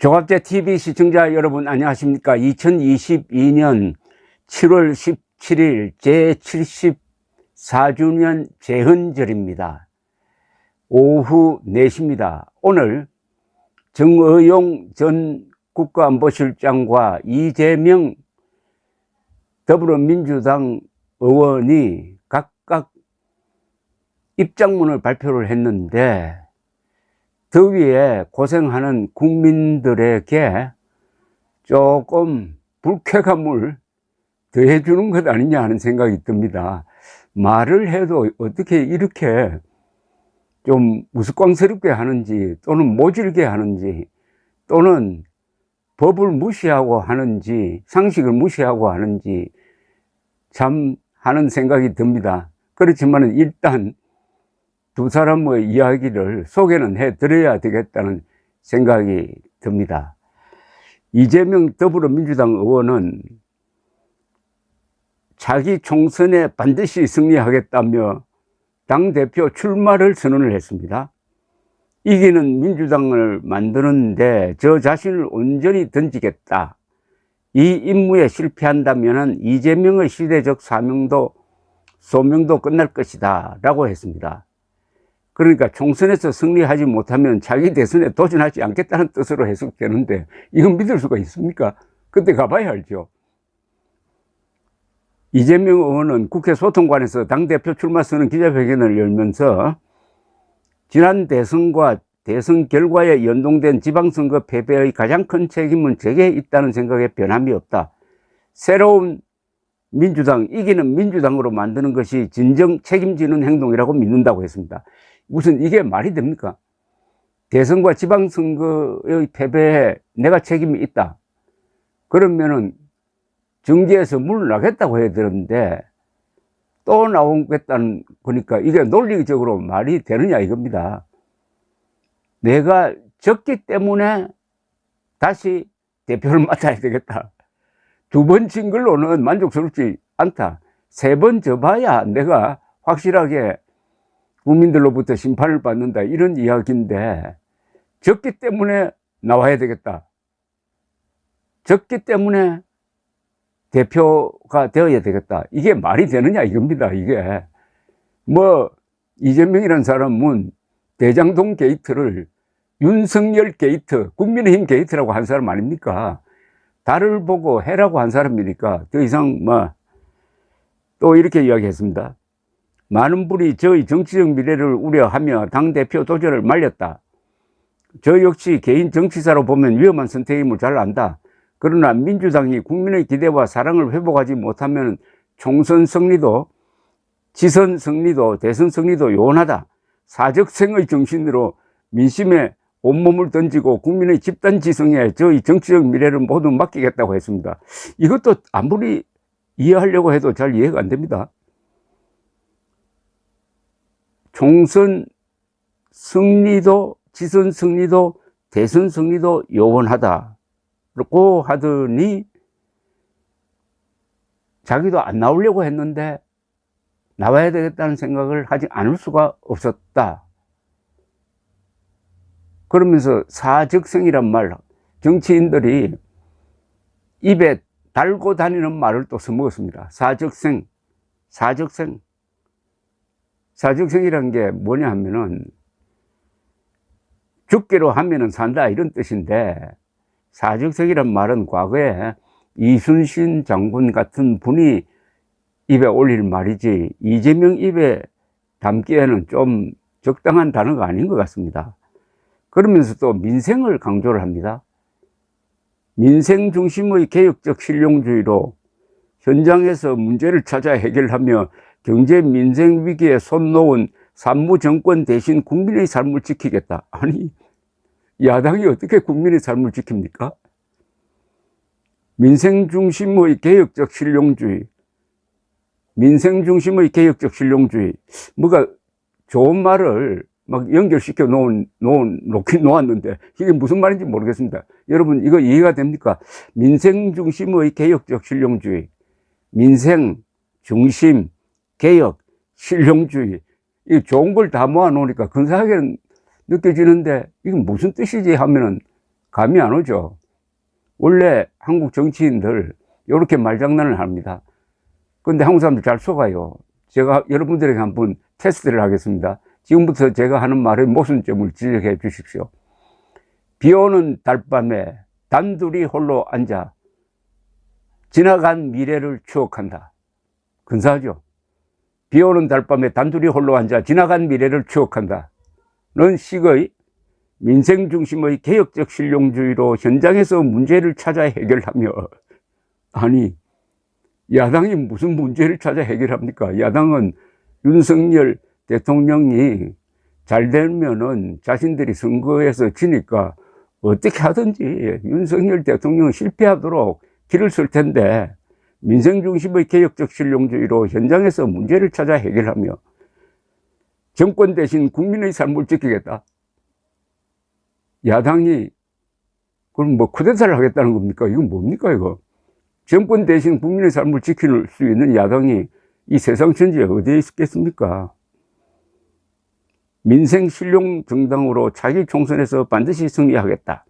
조갑제 TV 시청자 여러분 안녕하십니까. 2022년 7월 17일 제74주년 재헌절입니다. 오후 4시입니다. 오늘 정의용 전 국가안보실장과 이재명 더불어민주당 의원이 각각 입장문을 발표를 했는데 더위에 고생하는 국민들에게 조금 불쾌감을 더해주는 것 아니냐 하는 생각이 듭니다. 말을 해도 어떻게 이렇게 좀 우스꽝스럽게 하는지, 또는 모질게 하는지, 또는 법을 무시하고 하는지, 상식을 무시하고 하는지 참 하는 생각이 듭니다. 그렇지만 일단 두 사람의 이야기를 소개는 해드려야 되겠다는 생각이 듭니다. 이재명 더불어민주당 의원은 자기 총선에 반드시 승리하겠다며 당대표 출마를 선언을 했습니다. 이기는 민주당을 만드는데 저 자신을 온전히 던지겠다. 이 임무에 실패한다면 이재명의 시대적 소명도 끝날 것이다 라고 했습니다. 그러니까 총선에서 승리하지 못하면 자기 대선에 도전하지 않겠다는 뜻으로 해석되는데 이건 믿을 수가 있습니까? 그때 가봐야 알죠. 이재명 의원은 국회 소통관에서 당대표 출마 선언 기자회견을 열면서 지난 대선과 대선 결과에 연동된 지방선거 패배의 가장 큰 책임은 제게 있다는 생각에 변함이 없다. 새로운 민주당, 이기는 민주당으로 만드는 것이 진정 책임지는 행동이라고 믿는다고 했습니다. 무슨 이게 말이 됩니까? 대선과 지방선거의 패배에 내가 책임이 있다. 그러면은 정계에서 물러나겠다고 해야 되는데 또 나오겠다는 거니까 이게 논리적으로 말이 되느냐 이겁니다. 내가 졌기 때문에 다시 대표를 맡아야 되겠다. 두 번 진 걸로는 만족스럽지 않다. 세 번 져봐야 내가 확실하게 국민들로부터 심판을 받는다. 이런 이야기인데 졌기 때문에 나와야 되겠다. 졌기 때문에 대표가 되어야 되겠다. 이게 말이 되느냐 이겁니다. 이게 뭐 이재명이라는 사람은 대장동 게이트를 윤석열 게이트, 국민의힘 게이트라고 한 사람 아닙니까? 달을 보고 해라고 한 사람이니까 더 이상 또 이렇게 이야기했습니다. 많은 분이 저의 정치적 미래를 우려하며 당대표 도전을 말렸다. 저 역시 개인 정치사로 보면 위험한 선택임을 잘 안다. 그러나 민주당이 국민의 기대와 사랑을 회복하지 못하면 총선 승리도, 지선 승리도, 대선 승리도 요원하다. 사적생의 정신으로 민심에 온몸을 던지고 국민의 집단 지성에 저희 정치적 미래를 모두 맡기겠다고 했습니다. 이것도 아무리 이해하려고 해도 잘 이해가 안 됩니다. 총선 승리도, 지선 승리도, 대선 승리도 요원하다. 그렇고 하더니 자기도 안 나오려고 했는데 나와야 되겠다는 생각을 하지 않을 수가 없었다. 그러면서 사적생이란 말, 정치인들이 입에 달고 다니는 말을 또 써먹었습니다. 사적생이란 게 뭐냐 하면은 죽기로 하면은 산다 이런 뜻인데, 사적생이란 말은 과거에 이순신 장군 같은 분이 입에 올릴 말이지 이재명 입에 담기에는 좀 적당한 단어가 아닌 것 같습니다. 그러면서 또 민생을 강조를 합니다. 민생 중심의 개혁적 실용주의로 현장에서 문제를 찾아 해결하며 경제 민생 위기에 손 놓은 산무정권 대신 국민의 삶을 지키겠다. 아니, 야당이 어떻게 국민의 삶을 지킵니까? 민생 중심의 개혁적 실용주의, 뭐가 좋은 말을 막 연결시켜 놓긴 놓았는데 이게 무슨 말인지 모르겠습니다. 여러분 이거 이해가 됩니까? 민생 중심의 개혁적 실용주의, 민생 중심 개혁 실용주의, 이 좋은 걸 다 모아 놓으니까 근사하게 느껴지는데 이게 무슨 뜻이지 하면은 감이 안 오죠. 원래 한국 정치인들 이렇게 말장난을 합니다. 근데 한국 사람들 잘 속아요. 제가 여러분들에게 한번 테스트를 하겠습니다. 지금부터 제가 하는 말의 모순점을 지적해 주십시오. 비 오는 달밤에 단둘이 홀로 앉아 지나간 미래를 추억한다. 근사하죠? 비 오는 달밤에 단둘이 홀로 앉아 지나간 미래를 추억한다. 는 식의 민생 중심의 개혁적 실용주의로 현장에서 문제를 찾아 해결하며, 아니 야당이 무슨 문제를 찾아 해결합니까? 야당은 윤석열 대통령이 잘 되면은 자신들이 선거에서 지니까 어떻게 하든지 윤석열 대통령은 실패하도록 길을 쓸 텐데, 민생 중심의 개혁적 실용주의로 현장에서 문제를 찾아 해결하며 정권 대신 국민의 삶을 지키겠다. 야당이 그럼 뭐 쿠데타를 하겠다는 겁니까? 이건 뭡니까 이거? 정권 대신 국민의 삶을 지킬 수 있는 야당이 이 세상 천지에 어디에 있겠습니까? 민생 실용 정당으로 차기 총선에서 반드시 승리하겠다.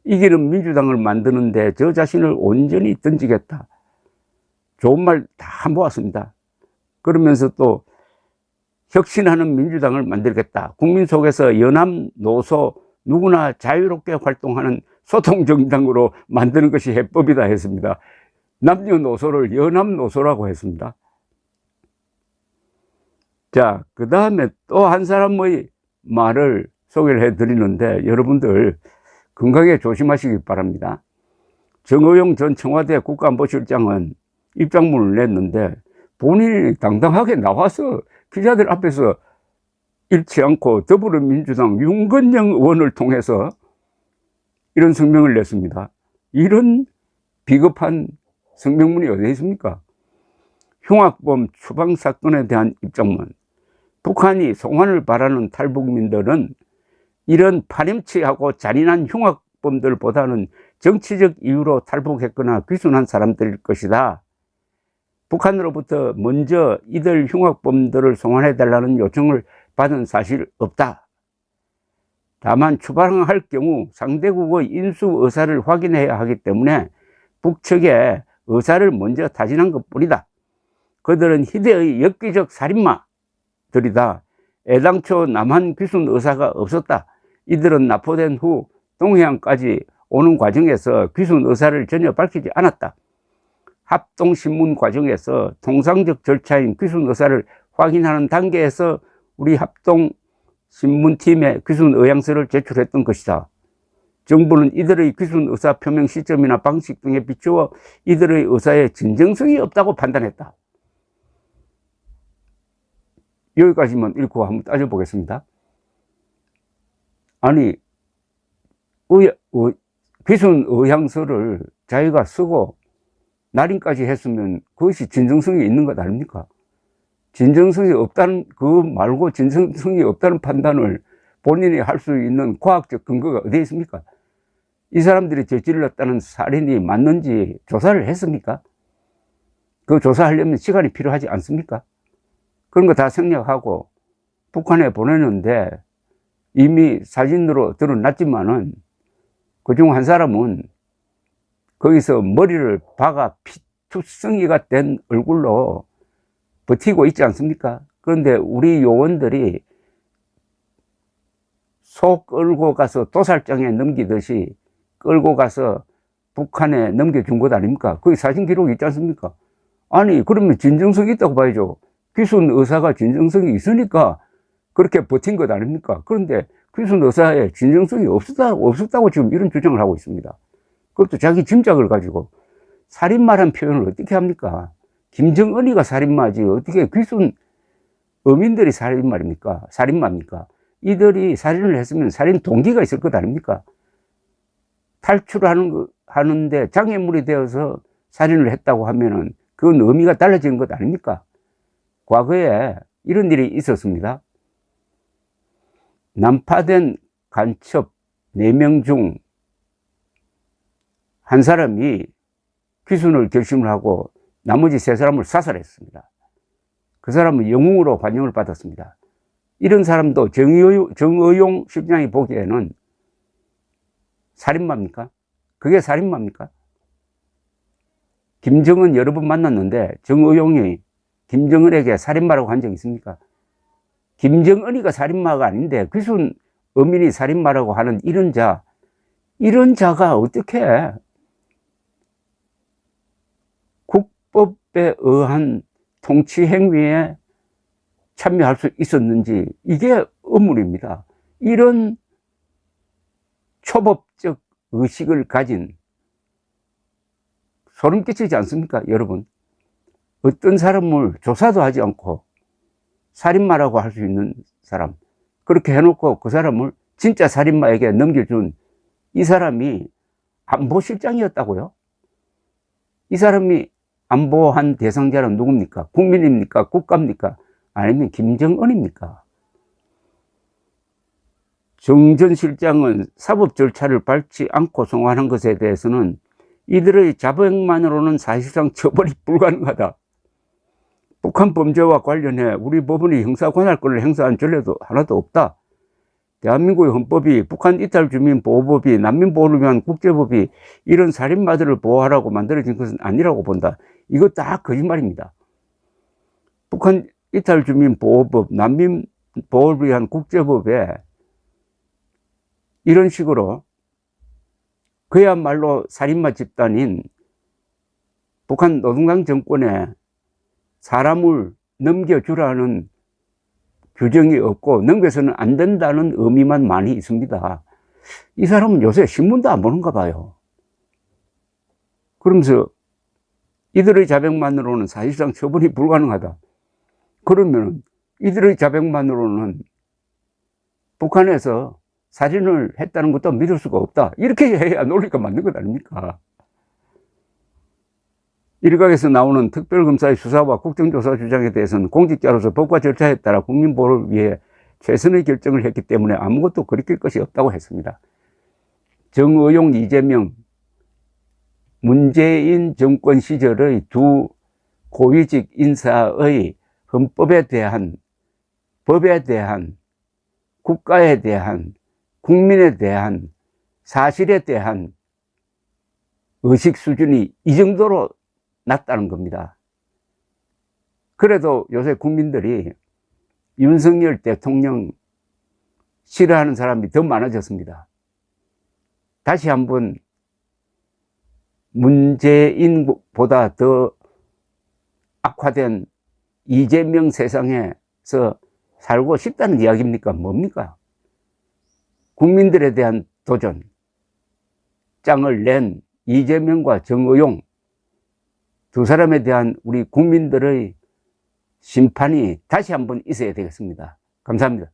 이기는 민주당을 만드는데 저 자신을 온전히 던지겠다. 좋은 말 다 모았습니다. 그러면서 또 혁신하는 민주당을 만들겠다. 국민 속에서 연합, 노소, 누구나 자유롭게 활동하는 소통정당으로 만드는 것이 해법이다 했습니다. 남녀노소를 연합노소라고 했습니다. 자, 그 다음에 또 한 사람의 말을 소개를 해드리는데 여러분들 건강에 조심하시기 바랍니다. 정의용 전 청와대 국가안보실장은 입장문을 냈는데 본인이 당당하게 나와서 기자들 앞에서 잃지 않고 더불어민주당 윤건영 의원을 통해서 이런 성명을 냈습니다. 이런 비겁한 성명문이 어디 있습니까? 흉악범 추방 사건에 대한 입장문. 북한이 송환을 바라는 탈북민들은 이런 파렴치하고 잔인한 흉악범들보다는 정치적 이유로 탈북했거나 귀순한 사람들일 것이다. 북한으로부터 먼저 이들 흉악범들을 송환해달라는 요청을 받은 사실 없다. 다만 추방할 경우 상대국의 인수 의사를 확인해야 하기 때문에 북측의 의사를 먼저 타진한 것뿐이다. 그들은 희대의 엽기적 살인마들이다. 애당초 남한 귀순 의사가 없었다. 이들은 납포된 후 동해안까지 오는 과정에서 귀순 의사를 전혀 밝히지 않았다. 합동신문 과정에서 통상적 절차인 귀순 의사를 확인하는 단계에서 우리 합동신문팀에 귀순 의향서를 제출했던 것이다. 정부는 이들의 귀순 의사 표명 시점이나 방식 등에 비추어 이들의 의사에 진정성이 없다고 판단했다. 여기까지만 읽고 한번 따져보겠습니다. 아니, 귀순 의향서를 자기가 쓰고 날인까지 했으면 그것이 진정성이 있는 것 아닙니까? 진정성이 없다는, 그거 말고 진정성이 없다는 판단을 본인이 할 수 있는 과학적 근거가 어디에 있습니까? 이 사람들이 저질렀다는 살인이 맞는지 조사를 했습니까? 그 조사하려면 시간이 필요하지 않습니까? 그런 거 다 생략하고 북한에 보내는데 이미 사진으로 드러났지만은 그중 한 사람은 거기서 머리를 박아 피투성이가 된 얼굴로 버티고 있지 않습니까? 그런데 우리 요원들이 소 끌고 가서 도살장에 넘기듯이 끌고 가서 북한에 넘겨준 것 아닙니까? 거기 사진 기록이 있지 않습니까? 아니, 그러면 진정성이 있다고 봐야죠. 귀순 의사가 진정성이 있으니까 그렇게 버틴 것 아닙니까? 그런데 귀순 의사의 진정성이 없었다고 지금 이런 주장을 하고 있습니다. 그것도 자기 짐작을 가지고. 살인마란 표현을 어떻게 합니까? 김정은이가 살인마지 어떻게 귀순 어민들이 살인마입니까? 살인마입니까? 이들이 살인을 했으면 살인 동기가 있을 것 아닙니까? 하는데 장애물이 되어서 살인을 했다고 하면은 그건 의미가 달라지는 것 아닙니까? 과거에 이런 일이 있었습니다. 난파된 간첩 4명 중 한 사람이 귀순을 결심을 하고 나머지 3사람을 사살했습니다. 그 사람은 영웅으로 환영을 받았습니다. 이런 사람도 정의용 실장이 보기에는 살인마입니까? 그게 살인마입니까? 김정은 여러 번 만났는데 정의용이 김정은에게 살인마라고 한 적 있습니까? 김정은이가 살인마가 아닌데 귀순 어민이 살인마라고 하는 이런 자가 어떻게 국법에 의한 통치 행위에 참여할 수 있었는지, 이게 의문입니다. 이런 초법적 의식을 가진, 소름 끼치지 않습니까, 여러분? 어떤 사람을 조사도 하지 않고 살인마라고 할 수 있는 사람, 그렇게 해놓고 그 사람을 진짜 살인마에게 넘겨준 이 사람이 안보실장이었다고요? 이 사람이 안보한 대상자는 누굽니까? 국민입니까? 국가입니까? 아니면 김정은입니까? 정전 실장은 사법 절차를 밟지 않고 송환한 것에 대해서는 이들의 자백만으로는 사실상 처벌이 불가능하다. 북한 범죄와 관련해 우리 법원이 형사관할권을 행사한 전례도 하나도 없다. 대한민국의 헌법이, 북한 이탈 주민 보호법이, 난민보호를 위한 국제법이 이런 살인마들을 보호하라고 만들어진 것은 아니라고 본다. 이거 다 거짓말입니다. 북한 이탈 주민 보호법, 난민 보호를 위한 국제법에 이런 식으로 그야말로 살인마 집단인 북한 노동당 정권에 사람을 넘겨주라는 규정이 없고 넘겨서는 안 된다는 의미만 많이 있습니다. 이 사람은 요새 신문도 안 보는가 봐요. 그러면서 이들의 자백만으로는 사실상 처벌이 불가능하다. 그러면 이들의 자백만으로는 북한에서 살인을 했다는 것도 믿을 수가 없다. 이렇게 해야 논리가 맞는 것 아닙니까? 일각에서 나오는 특별검사의 수사와 국정조사 주장에 대해서는 공직자로서 법과 절차에 따라 국민보호를 위해 최선의 결정을 했기 때문에 아무것도 거리낄 것이 없다고 했습니다. 정의용, 이재명, 문재인 정권 시절의 두 고위직 인사의 헌법에 대한, 법에 대한, 국가에 대한, 국민에 대한, 사실에 대한 의식 수준이 이 정도로 낮다는 겁니다. 그래도 요새 국민들이 윤석열 대통령 싫어하는 사람이 더 많아졌습니다. 다시 한번 문재인보다 더 악화된 이재명 세상에서 살고 싶다는 이야기입니까? 뭡니까? 국민들에 대한 도전, 짱을 낸 이재명과 정의용 두 사람에 대한 우리 국민들의 심판이 다시 한번 있어야 되겠습니다. 감사합니다.